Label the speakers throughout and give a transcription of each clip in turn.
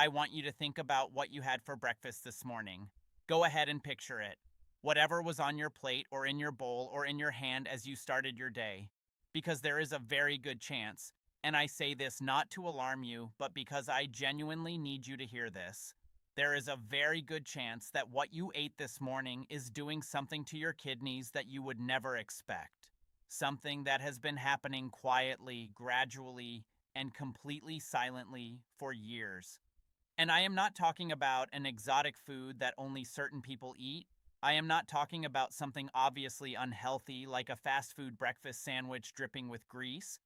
Speaker 1: I want you to think about what you had for breakfast this morning. Go ahead and picture it. Whatever was on your plate or in your bowl or in your hand as you started your day. Because there is a very good chance, and I say this not to alarm you, but because I genuinely need you to hear this. There is a very good chance that what you ate this morning is doing something to your kidneys that you would never expect. Something that has been happening quietly, gradually, and completely silently for years. And I am not talking about an exotic food that only certain people eat. I am not talking about something obviously unhealthy like a fast food breakfast sandwich dripping with grease.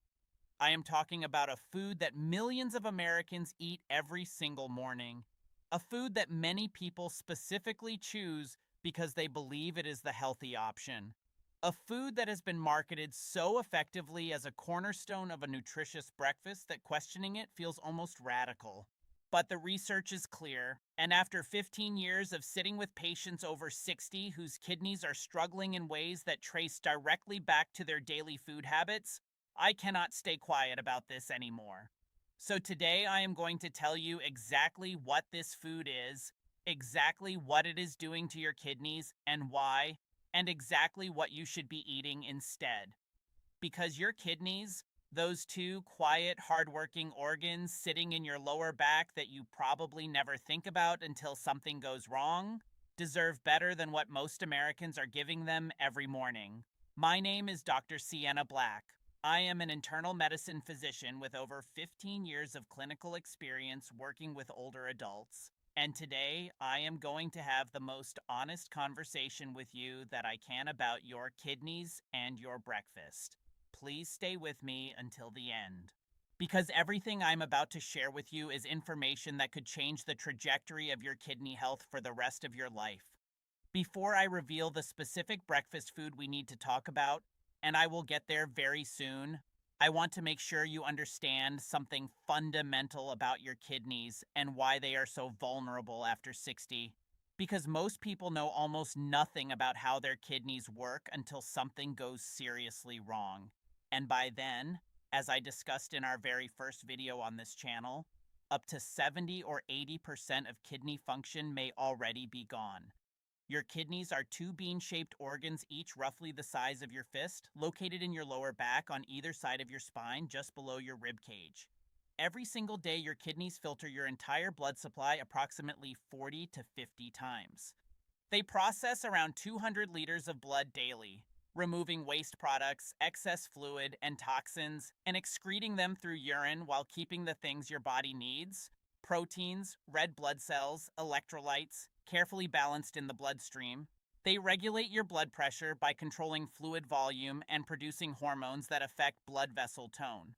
Speaker 1: I am talking about a food that millions of Americans eat every single morning. A food that many people specifically choose because they believe it is the healthy option. A food that has been marketed so effectively as a cornerstone of a nutritious breakfast that questioning it feels almost radical. But the research is clear, and after 15 years of sitting with patients over 60 whose kidneys are struggling in ways that trace directly back to their daily food habits, I cannot stay quiet about this anymore. So today I am going to tell you exactly what this food is, exactly what it is doing to your kidneys and why, and exactly what you should be eating instead. Because your kidneys, those two quiet, hardworking organs sitting in your lower back that you probably never think about until something goes wrong, deserve better than what most Americans are giving them every morning. My name is Dr. Sienna Black. I am an internal medicine physician with over 15 years of clinical experience working with older adults. And today, I am going to have the most honest conversation with you that I can about your kidneys and your breakfast. Please stay with me until the end. Because everything I'm about to share with you is information that could change the trajectory of your kidney health for the rest of your life. Before I reveal the specific breakfast food we need to talk about, and I will get there very soon, I want to make sure you understand something fundamental about your kidneys and why they are so vulnerable after 60. Because most people know almost nothing about how their kidneys work until something goes seriously wrong. And by then, as I discussed in our very first video on this channel, up to 70 or 80% of kidney function may already be gone. Your kidneys are two bean-shaped organs, each roughly the size of your fist, located in your lower back on either side of your spine, just below your rib cage. Every single day, your kidneys filter your entire blood supply approximately 40 to 50 times. They process around 200 liters of blood daily, removing waste products, excess fluid, and toxins, and excreting them through urine while keeping the things your body needs: proteins, red blood cells, electrolytes, carefully balanced in the bloodstream. They regulate your blood pressure by controlling fluid volume and producing hormones that affect blood vessel tone.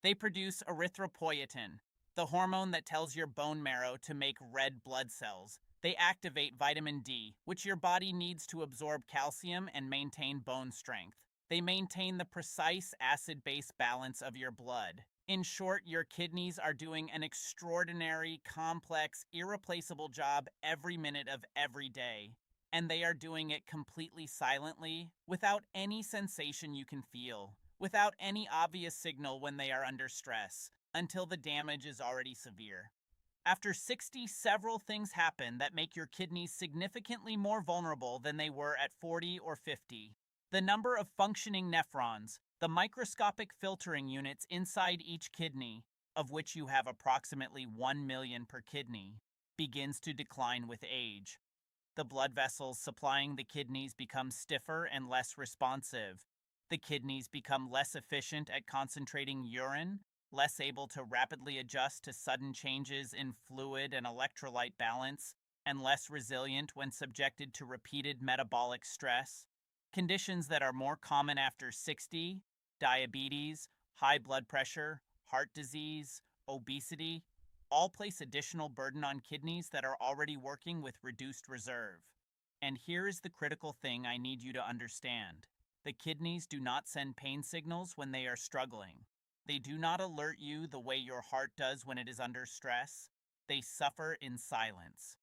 Speaker 1: They produce erythropoietin, the hormone that tells your bone marrow to make red blood cells. They activate vitamin D, which your body needs to absorb calcium and maintain bone strength. They maintain the precise acid-base balance of your blood. In short, your kidneys are doing an extraordinary, complex, irreplaceable job every minute of every day. And they are doing it completely silently, without any sensation you can feel, without any obvious signal when they are under stress, until the damage is already severe. After 60, several things happen that make your kidneys significantly more vulnerable than they were at 40 or 50. The number of functioning nephrons, the microscopic filtering units inside each kidney, of which you have approximately 1 million per kidney, begins to decline with age. The blood vessels supplying the kidneys become stiffer and less responsive. The kidneys become less efficient at concentrating urine, less able to rapidly adjust to sudden changes in fluid and electrolyte balance, and less resilient when subjected to repeated metabolic stress. Conditions that are more common after 60: diabetes, high blood pressure, heart disease, obesity, all place additional burden on kidneys that are already working with reduced reserve. And here is the critical thing I need you to understand. The kidneys do not send pain signals when they are struggling. They do not alert you the way your heart does when it is under stress. They suffer in silence.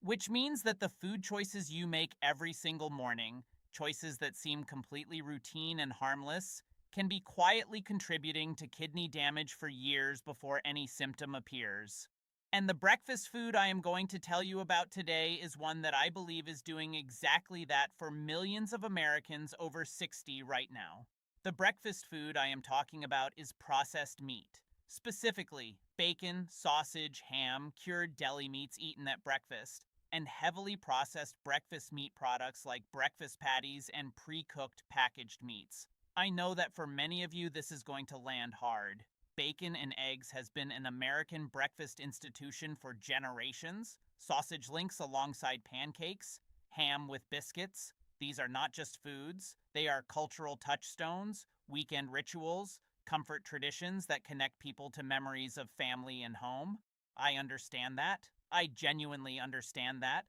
Speaker 1: Which means that the food choices you make every single morning, choices that seem completely routine and harmless, can be quietly contributing to kidney damage for years before any symptom appears. And the breakfast food I am going to tell you about today is one that I believe is doing exactly that for millions of Americans over 60 right now. The breakfast food I am talking about is processed meat. Specifically, bacon, sausage, ham, cured deli meats eaten at breakfast, and heavily processed breakfast meat products like breakfast patties and pre-cooked packaged meats. I know that for many of you this is going to land hard. Bacon and eggs has been an American breakfast institution for generations. Sausage links alongside pancakes, ham with biscuits. These are not just foods, they are cultural touchstones, weekend rituals, comfort traditions that connect people to memories of family and home. I understand that. I genuinely understand that.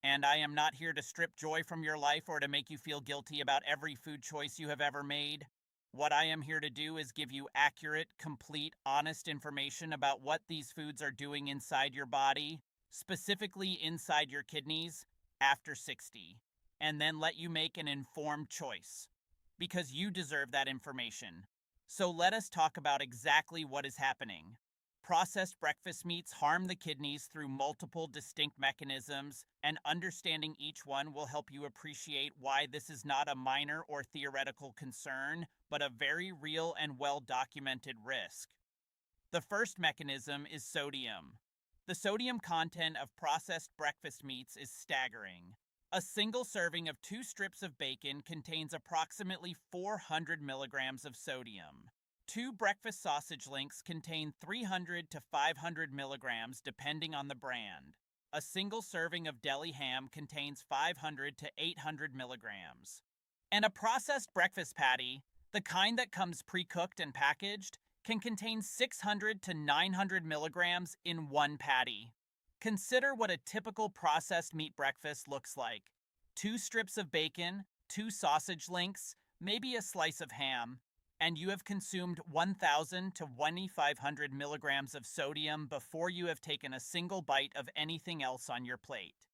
Speaker 1: And I am not here to strip joy from your life or to make you feel guilty about every food choice you have ever made. What I am here to do is give you accurate, complete, honest information about what these foods are doing inside your body, specifically inside your kidneys, after 60, and then let you make an informed choice. Because you deserve that information. So let us talk about exactly what is happening. Processed breakfast meats harm the kidneys through multiple distinct mechanisms, and understanding each one will help you appreciate why this is not a minor or theoretical concern, but a very real and well-documented risk. The first mechanism is sodium. The sodium content of processed breakfast meats is staggering. A single serving of 2 strips of bacon contains approximately 400 milligrams of sodium. 2 breakfast sausage links contain 300 to 500 milligrams depending on the brand. A single serving of deli ham contains 500 to 800 milligrams. And a processed breakfast patty, the kind that comes pre-cooked and packaged, can contain 600 to 900 milligrams in one patty. Consider what a typical processed meat breakfast looks like. 2 strips of bacon, 2 sausage links, maybe a slice of ham, and you have consumed 1,000 to 2,500 milligrams of sodium before you have taken a single bite of anything else on your plate.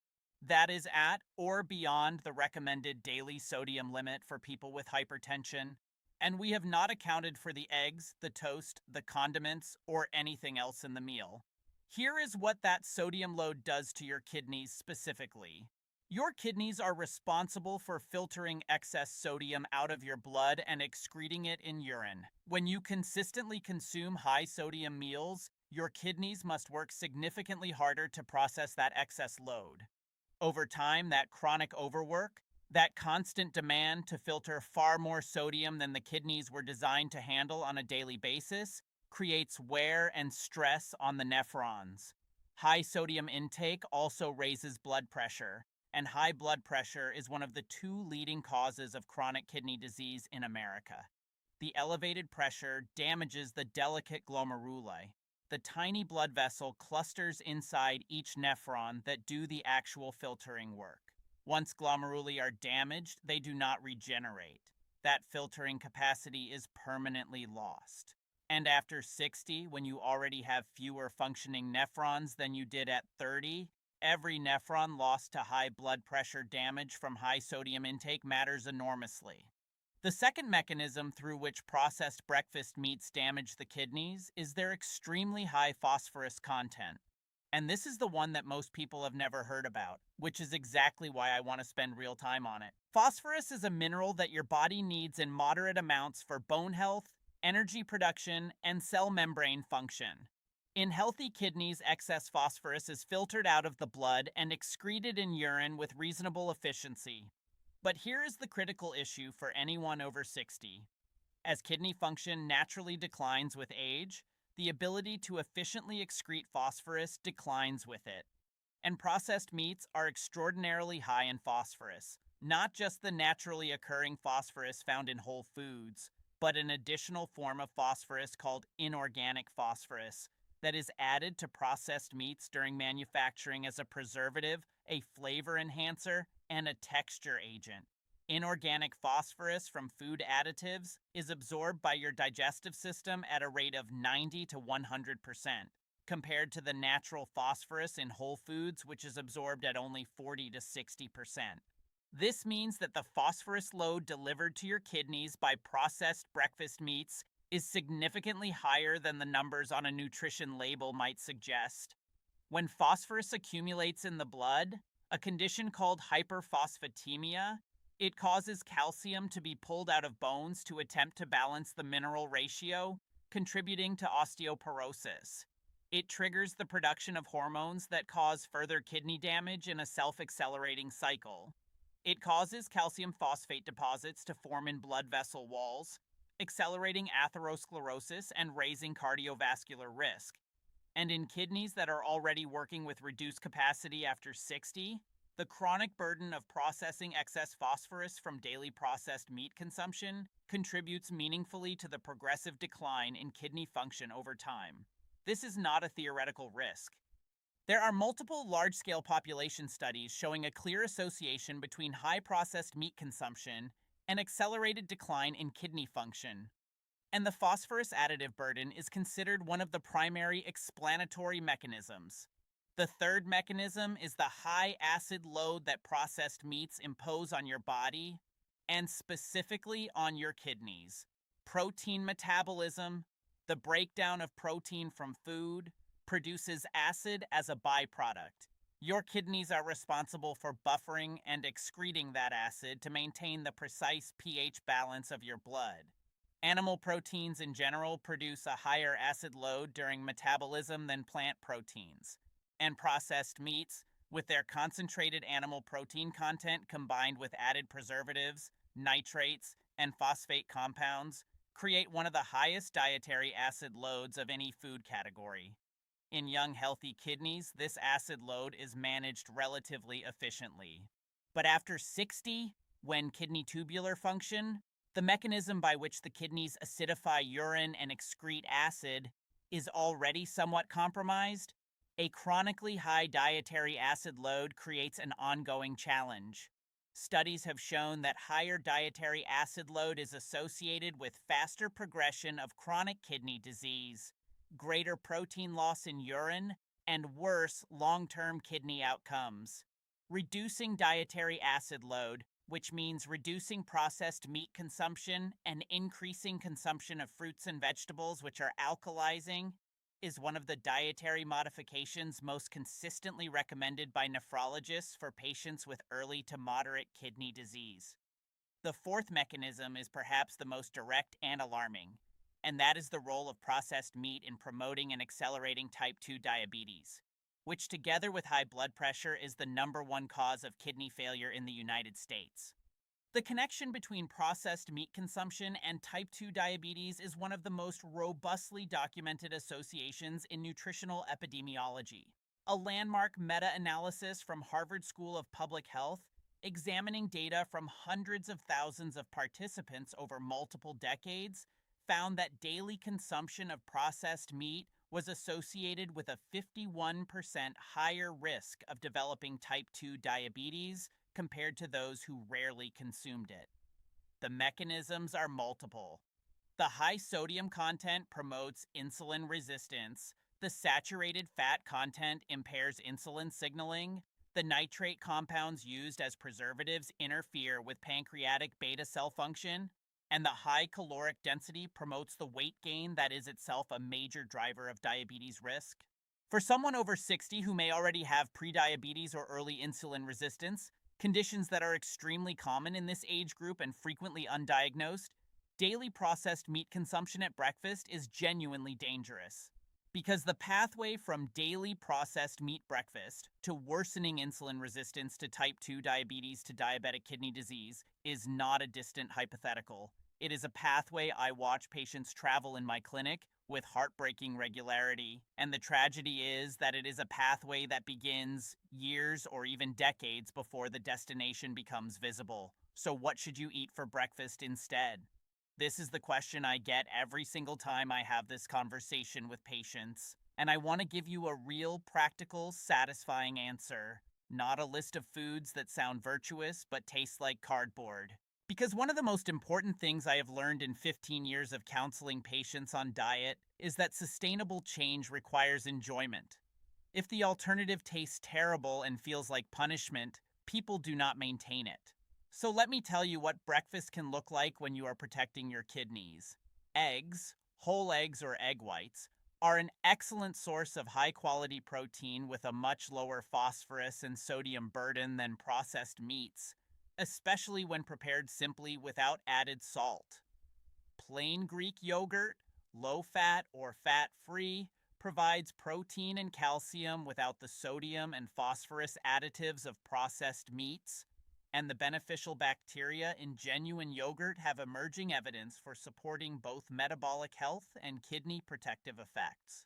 Speaker 1: That is at or beyond the recommended daily sodium limit for people with hypertension, and we have not accounted for the eggs, the toast, the condiments, or anything else in the meal. Here is what that sodium load does to your kidneys specifically. Your kidneys are responsible for filtering excess sodium out of your blood and excreting it in urine. When you consistently consume high sodium meals, your kidneys must work significantly harder to process that excess load. Over time, that chronic overwork, that constant demand to filter far more sodium than the kidneys were designed to handle on a daily basis, creates wear and stress on the nephrons. High sodium intake also raises blood pressure, and high blood pressure is one of the 2 leading causes of chronic kidney disease in America. The elevated pressure damages the delicate glomeruli, the tiny blood vessel clusters inside each nephron that do the actual filtering work. Once glomeruli are damaged, they do not regenerate. That filtering capacity is permanently lost. And after 60, when you already have fewer functioning nephrons than you did at 30, every nephron lost to high blood pressure damage from high sodium intake matters enormously. The second mechanism through which processed breakfast meats damage the kidneys is their extremely high phosphorus content. And this is the one that most people have never heard about, which is exactly why I want to spend real time on it. Phosphorus is a mineral that your body needs in moderate amounts for bone health, energy production, and cell membrane function. In healthy kidneys, excess phosphorus is filtered out of the blood and excreted in urine with reasonable efficiency. But here is the critical issue for anyone over 60. As kidney function naturally declines with age, the ability to efficiently excrete phosphorus declines with it. And processed meats are extraordinarily high in phosphorus, not just the naturally occurring phosphorus found in whole foods, but an additional form of phosphorus called inorganic phosphorus that is added to processed meats during manufacturing as a preservative, a flavor enhancer, and a texture agent. Inorganic phosphorus from food additives is absorbed by your digestive system at a rate of 90 to 100%, compared to the natural phosphorus in whole foods, which is absorbed at only 40 to 60%. This means that the phosphorus load delivered to your kidneys by processed breakfast meats is significantly higher than the numbers on a nutrition label might suggest. When phosphorus accumulates in the blood, a condition called hyperphosphatemia, it causes calcium to be pulled out of bones to attempt to balance the mineral ratio, contributing to osteoporosis. It triggers the production of hormones that cause further kidney damage in a self-accelerating cycle. It causes calcium phosphate deposits to form in blood vessel walls, accelerating atherosclerosis and raising cardiovascular risk. And in kidneys that are already working with reduced capacity after 60, the chronic burden of processing excess phosphorus from daily processed meat consumption contributes meaningfully to the progressive decline in kidney function over time. This is not a theoretical risk. There are multiple large-scale population studies showing a clear association between high processed meat consumption and accelerated decline in kidney function. And the phosphorus additive burden is considered one of the primary explanatory mechanisms. The third mechanism is the high acid load that processed meats impose on your body, and specifically on your kidneys. Protein metabolism, the breakdown of protein from food, produces acid as a byproduct. Your kidneys are responsible for buffering and excreting that acid to maintain the precise pH balance of your blood. Animal proteins in general produce a higher acid load during metabolism than plant proteins. And processed meats, with their concentrated animal protein content combined with added preservatives, nitrates, and phosphate compounds, create one of the highest dietary acid loads of any food category. In young, healthy kidneys, this acid load is managed relatively efficiently. But after 60, when kidney tubular function, the mechanism by which the kidneys acidify urine and excrete acid, is already somewhat compromised, a chronically high dietary acid load creates an ongoing challenge. Studies have shown that higher dietary acid load is associated with faster progression of chronic kidney disease, greater protein loss in urine, and worse long-term kidney outcomes. Reducing dietary acid load, which means reducing processed meat consumption and increasing consumption of fruits and vegetables which are alkalizing, is one of the dietary modifications most consistently recommended by nephrologists for patients with early to moderate kidney disease. The fourth mechanism is perhaps the most direct and alarming, and that is the role of processed meat in promoting and accelerating type 2 diabetes, which together with high blood pressure is the #1 cause of kidney failure in the United States. The connection between processed meat consumption and type 2 diabetes is one of the most robustly documented associations in nutritional epidemiology. A landmark meta-analysis from Harvard School of Public Health, examining data from hundreds of thousands of participants over multiple decades, found that daily consumption of processed meat was associated with a 51% higher risk of developing type 2 diabetes compared to those who rarely consumed it. The mechanisms are multiple. The high sodium content promotes insulin resistance, the saturated fat content impairs insulin signaling, the nitrate compounds used as preservatives interfere with pancreatic beta cell function, and the high caloric density promotes the weight gain that is itself a major driver of diabetes risk. For someone over 60 who may already have prediabetes or early insulin resistance, conditions that are extremely common in this age group and frequently undiagnosed, daily processed meat consumption at breakfast is genuinely dangerous. Because the pathway from daily processed meat breakfast to worsening insulin resistance to type 2 diabetes to diabetic kidney disease is not a distant hypothetical. It is a pathway I watch patients travel in my clinic with heartbreaking regularity, and the tragedy is that it is a pathway that begins years or even decades before the destination becomes visible. So what should you eat for breakfast instead? This is the question I get every single time I have this conversation with patients, and I want to give you a real, practical, satisfying answer, not a list of foods that sound virtuous but taste like cardboard. Because one of the most important things I have learned in 15 years of counseling patients on diet is that sustainable change requires enjoyment. If the alternative tastes terrible and feels like punishment, people do not maintain it. So let me tell you what breakfast can look like when you are protecting your kidneys. Eggs, whole eggs or egg whites, are an excellent source of high-quality protein with a much lower phosphorus and sodium burden than processed meats, especially when prepared simply without added salt. Plain Greek yogurt, low-fat or fat-free, provides protein and calcium without the sodium and phosphorus additives of processed meats, and the beneficial bacteria in genuine yogurt have emerging evidence for supporting both metabolic health and kidney protective effects.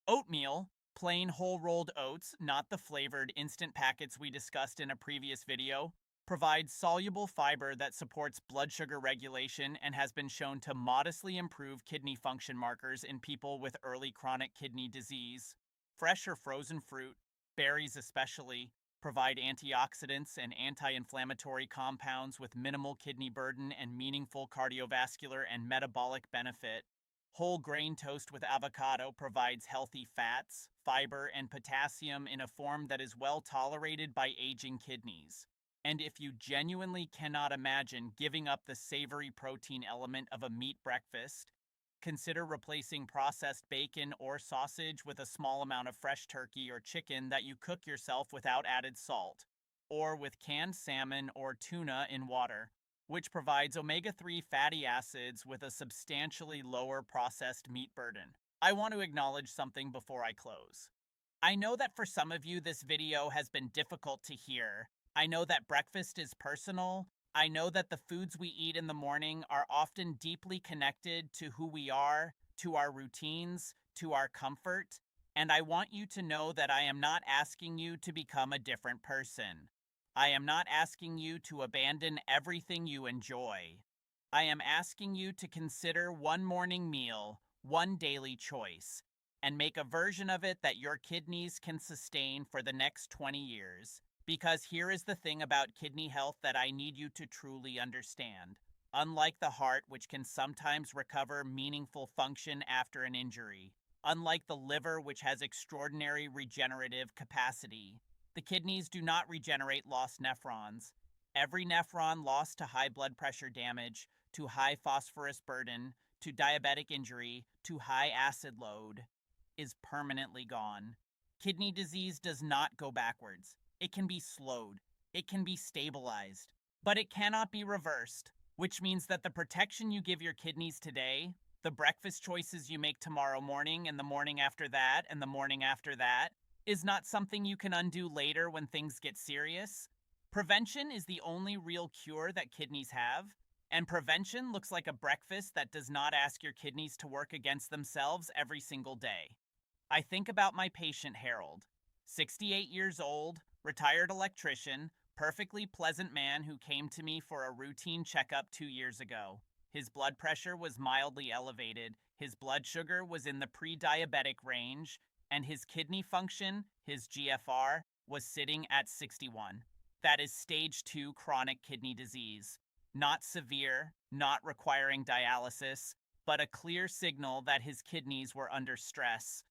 Speaker 1: Oatmeal, plain whole rolled oats, not the flavored instant packets we discussed in a previous video, provides soluble fiber that supports blood sugar regulation and has been shown to modestly improve kidney function markers in people with early chronic kidney disease. Fresh or frozen fruit, berries especially, provide antioxidants and anti-inflammatory compounds with minimal kidney burden and meaningful cardiovascular and metabolic benefit. Whole grain toast with avocado provides healthy fats, fiber, and potassium in a form that is well tolerated by aging kidneys. And if you genuinely cannot imagine giving up the savory protein element of a meat breakfast, consider replacing processed bacon or sausage with a small amount of fresh turkey or chicken that you cook yourself without added salt, or with canned salmon or tuna in water, which provides omega-3 fatty acids with a substantially lower processed meat burden. I want to acknowledge something before I close. I know that for some of you this video has been difficult to hear. I know that breakfast is personal. I know that the foods we eat in the morning are often deeply connected to who we are, to our routines, to our comfort, and I want you to know that I am not asking you to become a different person. I am not asking you to abandon everything you enjoy. I am asking you to consider one morning meal, one daily choice, and make a version of it that your kidneys can sustain for the next 20 years. Because here is the thing about kidney health that I need you to truly understand. Unlike the heart, which can sometimes recover meaningful function after an injury, unlike the liver, which has extraordinary regenerative capacity, the kidneys do not regenerate lost nephrons. Every nephron lost to high blood pressure damage, to high phosphorus burden, to diabetic injury, to high acid load, is permanently gone. Kidney disease does not go backwards. It can be slowed. It can be stabilized. But it cannot be reversed, which means that the protection you give your kidneys today, the breakfast choices you make tomorrow morning and the morning after that and the morning after that, is not something you can undo later when things get serious. Prevention is the only real cure that kidneys have, and prevention looks like a breakfast that does not ask your kidneys to work against themselves every single day. I think about my patient Harold, 68 years old, retired electrician, perfectly pleasant man who came to me for a routine checkup 2 years ago. His blood pressure was mildly elevated, his blood sugar was in the pre-diabetic range, and his kidney function, his GFR, was sitting at 61. That is stage 2 chronic kidney disease. Not severe, not requiring dialysis, but a clear signal that his kidneys were under stress.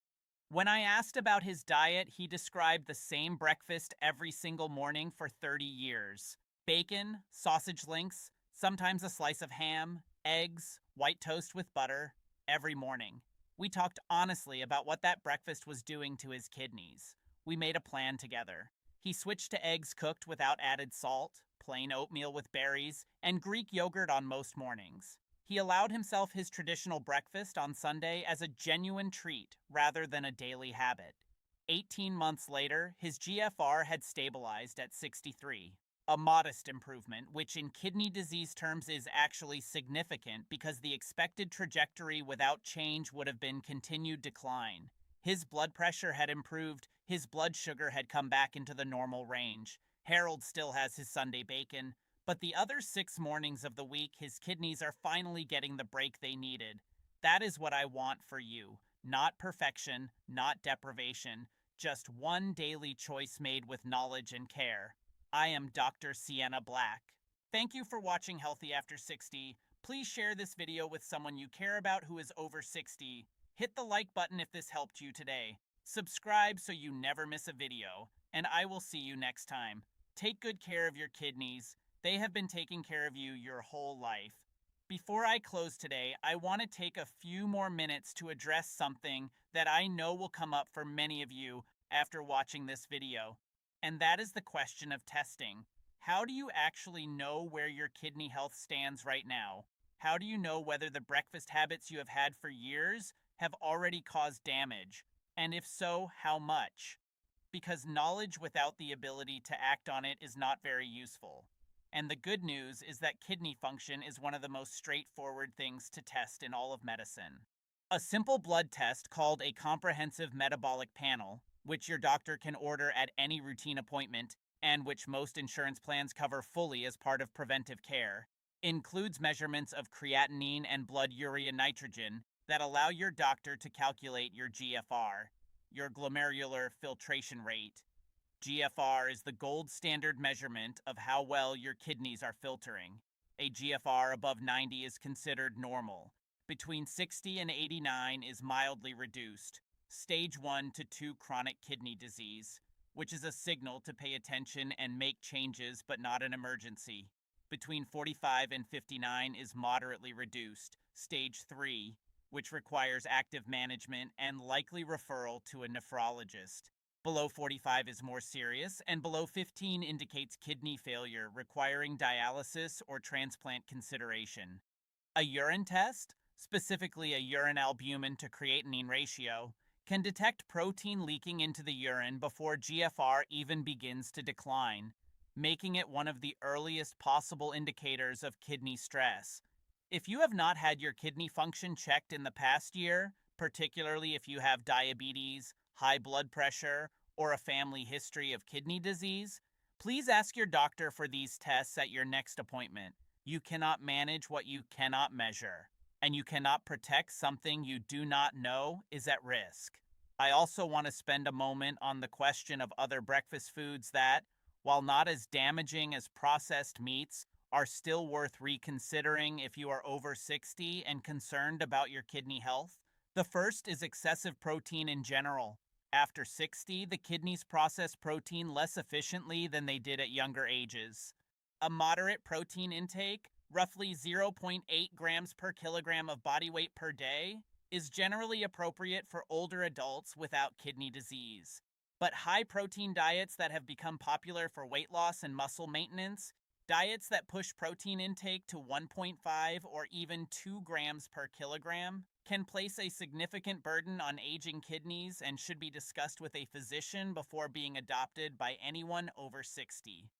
Speaker 1: When I asked about his diet, he described the same breakfast every single morning for 30 years. Bacon, sausage links, sometimes a slice of ham, eggs, white toast with butter, every morning. We talked honestly about what that breakfast was doing to his kidneys. We made a plan together. He switched to eggs cooked without added salt, plain oatmeal with berries, and Greek yogurt on most mornings. He allowed himself his traditional breakfast on Sunday as a genuine treat rather than a daily habit. 18 months later, his GFR had stabilized at 63. A modest improvement, which in kidney disease terms is actually significant because the expected trajectory without change would have been continued decline. His blood pressure had improved, his blood sugar had come back into the normal range. Harold still has his Sunday bacon, but the other 6 mornings of the week, his kidneys are finally getting the break they needed. That is what I want for you. Not perfection, not deprivation, just one daily choice made with knowledge and care. I am Dr. Sienna Black. Thank you for watching Healthy After 60. Please share this video with someone you care about who is over 60. Hit the like button if this helped you today. Subscribe so you never miss a video, and I will see you next time. Take good care of your kidneys. They have been taking care of you your whole life. Before I close today, I want to take a few more minutes to address something that I know will come up for many of you after watching this video, and that is the question of testing. How do you actually know where your kidney health stands right now? How do you know whether the breakfast habits you have had for years have already caused damage? And if so, how much? Because knowledge without the ability to act on it is not very useful. And the good news is that kidney function is one of the most straightforward things to test in all of medicine. A simple blood test called a comprehensive metabolic panel, which your doctor can order at any routine appointment and which most insurance plans cover fully as part of preventive care, includes measurements of creatinine and blood urea nitrogen that allow your doctor to calculate your GFR, your glomerular filtration rate. GFR is the gold standard measurement of how well your kidneys are filtering. A GFR above 90 is considered normal. Between 60 and 89 is mildly reduced, stage 1 to 2 chronic kidney disease, which is a signal to pay attention and make changes but not an emergency. Between 45 and 59 is moderately reduced, stage 3, which requires active management and likely referral to a nephrologist. Below 45 is more serious, and below 15 indicates kidney failure requiring dialysis or transplant consideration. A urine test, specifically a urine albumin to creatinine ratio, can detect protein leaking into the urine before GFR even begins to decline, making it one of the earliest possible indicators of kidney stress. If you have not had your kidney function checked in the past year, particularly if you have diabetes, high blood pressure, or a family history of kidney disease, please ask your doctor for these tests at your next appointment. You cannot manage what you cannot measure, and you cannot protect something you do not know is at risk. I also want to spend a moment on the question of other breakfast foods that, while not as damaging as processed meats, are still worth reconsidering if you are over 60 and concerned about your kidney health. The first is excessive protein in general. After 60, the kidneys process protein less efficiently than they did at younger ages. A moderate protein intake, roughly 0.8 grams per kilogram of body weight per day, is generally appropriate for older adults without kidney disease. But high-protein diets that have become popular for weight loss and muscle maintenance, diets that push protein intake to 1.5 or even 2 grams per kilogram, can place a significant burden on aging kidneys and should be discussed with a physician before being adopted by anyone over 60.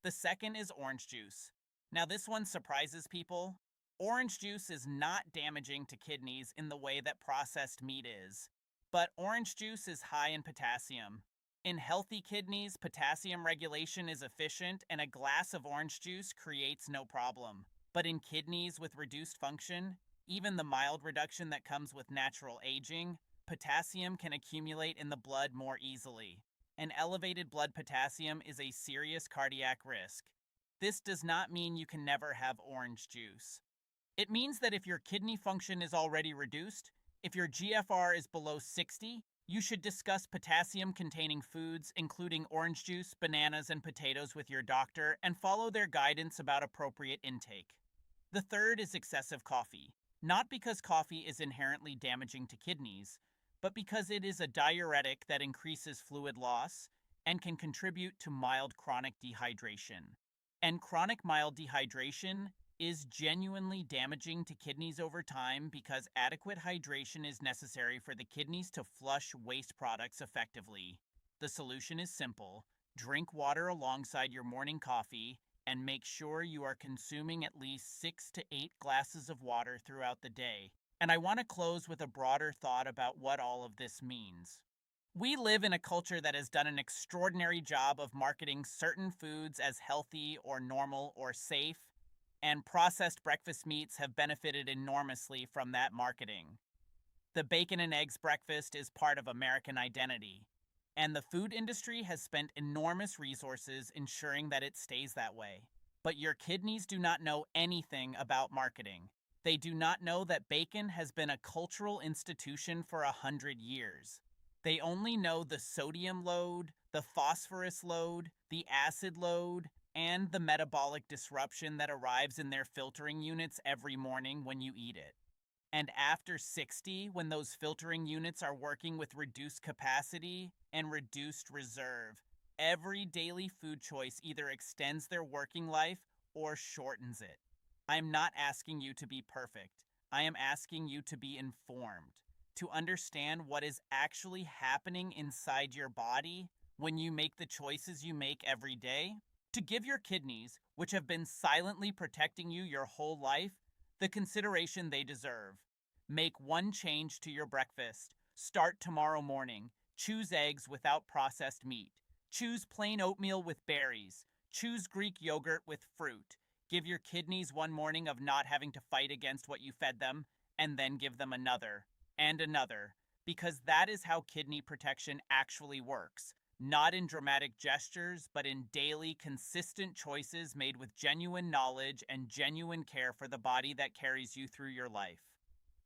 Speaker 1: The second is orange juice. Now this one surprises people. Orange juice is not damaging to kidneys in the way that processed meat is, but orange juice is high in potassium. In healthy kidneys, potassium regulation is efficient and a glass of orange juice creates no problem. But in kidneys with reduced function, even the mild reduction that comes with natural aging, potassium can accumulate in the blood more easily. An elevated blood potassium is a serious cardiac risk. This does not mean you can never have orange juice. It means that if your kidney function is already reduced, if your GFR is below 60, you should discuss potassium-containing foods, including orange juice, bananas, and potatoes with your doctor and follow their guidance about appropriate intake. The third is excessive coffee. Not because coffee is inherently damaging to kidneys, but because it is a diuretic that increases fluid loss and can contribute to mild chronic dehydration. And chronic mild dehydration is genuinely damaging to kidneys over time because adequate hydration is necessary for the kidneys to flush waste products effectively. The solution is simple. Drink water alongside your morning coffee and make sure you are consuming at least 6 to 8 glasses of water throughout the day. And I want to close with a broader thought about what all of this means. We live in a culture that has done an extraordinary job of marketing certain foods as healthy or normal or safe, and processed breakfast meats have benefited enormously from that marketing. The bacon and eggs breakfast is part of American identity, and the food industry has spent enormous resources ensuring that it stays that way. But your kidneys do not know anything about marketing. They do not know that bacon has been a cultural institution for 100 years. They only know the sodium load, the phosphorus load, the acid load, and the metabolic disruption that arrives in their filtering units every morning when you eat it. And after 60, when those filtering units are working with reduced capacity and reduced reserve, every daily food choice either extends their working life or shortens it. I'm not asking you to be perfect. I am asking you to be informed, to understand what is actually happening inside your body when you make the choices you make every day, to give your kidneys, which have been silently protecting you your whole life, the consideration they deserve. Make one change to your breakfast. Start tomorrow morning. Choose eggs without processed meat. Choose plain oatmeal with berries. Choose Greek yogurt with fruit. Give your kidneys one morning of not having to fight against what you fed them, and then give them another, and another, because that is how kidney protection actually works. Not in dramatic gestures, but in daily, consistent choices made with genuine knowledge and genuine care for the body that carries you through your life.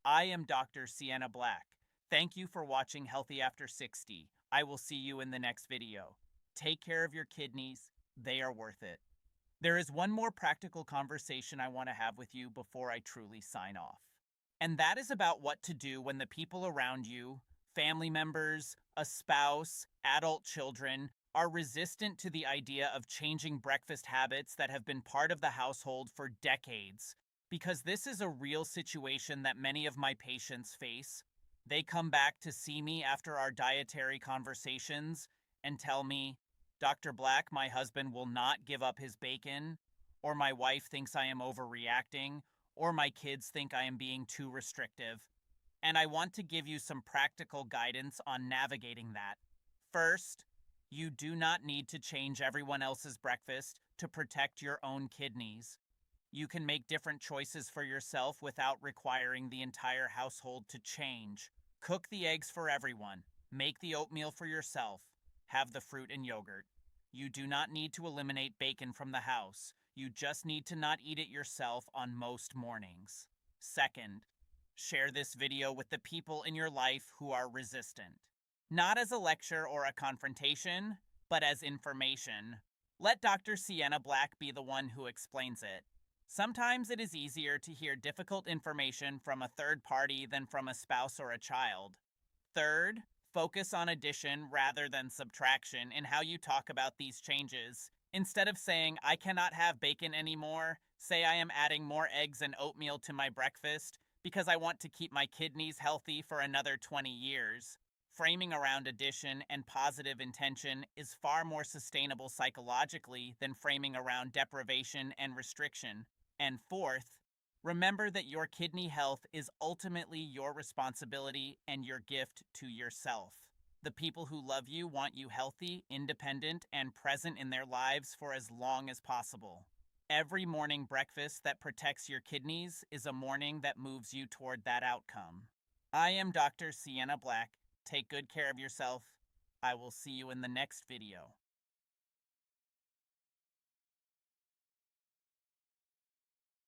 Speaker 1: I am Dr. Sienna Black. Thank you for watching Healthy After 60. I will see you in the next video. Take care of your kidneys. They are worth it. There is one more practical conversation I want to have with you before I truly sign off. And that is about what to do when the people around you, family members, a spouse, adult children, are resistant to the idea of changing breakfast habits that have been part of the household for decades. Because this is a real situation that many of my patients face. They come back to see me after our dietary conversations and tell me, Dr. Black, my husband will not give up his bacon, or my wife thinks I am overreacting, or my kids think I am being too restrictive. And I want to give you some practical guidance on navigating that. First, you do not need to change everyone else's breakfast to protect your own kidneys. You can make different choices for yourself without requiring the entire household to change. Cook the eggs for everyone. Make the oatmeal for yourself. Have the fruit and yogurt. You do not need to eliminate bacon from the house. You just need to not eat it yourself on most mornings. Second, share this video with the people in your life who are resistant. Not as a lecture or a confrontation, but as information. Let Dr. Sienna Black be the one who explains it. Sometimes it is easier to hear difficult information from a third party than from a spouse or a child. Third, focus on addition rather than subtraction in how you talk about these changes. Instead of saying, I cannot have bacon anymore, say I am adding more eggs and oatmeal to my breakfast because I want to keep my kidneys healthy for another 20 years. Framing around addition and positive intention is far more sustainable psychologically than framing around deprivation and restriction. And fourth, remember that your kidney health is ultimately your responsibility and your gift to yourself. The people who love you want you healthy, independent, and present in their lives for as long as possible. Every morning breakfast that protects your kidneys is a morning that moves you toward that outcome. I am Dr. Sienna Black. Take good care of yourself. I will see you in the next video.